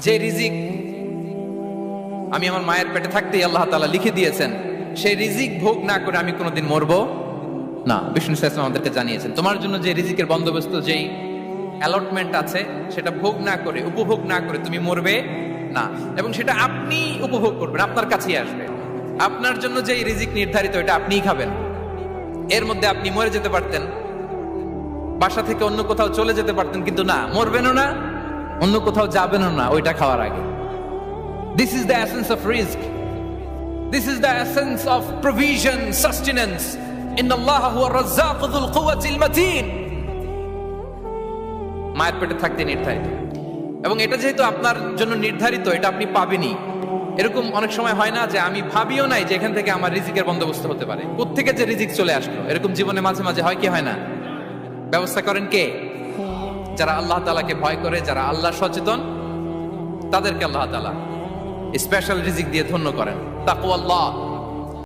যে রিজিক আমি আমার মায়ের পেটে থাকতেই আল্লাহ তাআলা লিখে দিয়েছেন, সেই রিজিক ভোগ না করে আমি কোনোদিন মরবো না। বিষ্ণু সাল্লাল্লাহু আলাইহি ওয়াসাল্লাম আমাদেরকে জানিয়েছেন, তোমার জন্য যে রিজিকের বন্দোবস্ত, যেই অ্যালটমেন্ট আছে, সেটা ভোগ না করে, উপভোগ না করে তুমি মরবে না। এবং সেটা আপনি উপভোগ করবেন, আপনার কাছেই আসবে। আপনার জন্য যে রিজিক নির্ধারিত, এটা আপনিই খাবেন। এর মধ্যে আপনি মরে যেতে পারতেন, বাসা থেকে অন্য কোথাও চলে যেতে পারতেন, কিন্তু না, মরবেনও না, অন্য কোথাও যাবেনও না ওইটা খাওয়ার আগে। This is the essence of rizq. This is the essence of provision, sustenance. Inna Allah huwa ar-razzaqu dhul quwwati al-matin. মায়ের পেটে থাকতে নির্ধারিত, এবং এটা যেহেতু আপনার জন্য নির্ধারিত, এটা আপনি পাবেনই। এরকম অনেক সময় হয় না যে আমি ভাবিও নাই যে এখান থেকে আমার রিজিকের বন্দোবস্ত হতে পারে, কোত্থেকে যে রিজিক চলে আসলো। এরকম জীবনে মাঝে মাঝে হয় কি হয় না? ব্যবস্থা করেন কে? যারা আল্লাহ তাআলাকে ভয় করে, যারা আল্লাহ সচেতন, তাদেরকে আল্লাহ তাআলা স্পেশাল রিজিক দিয়ে ধন্য করেন। তাকওয়াল্লাহ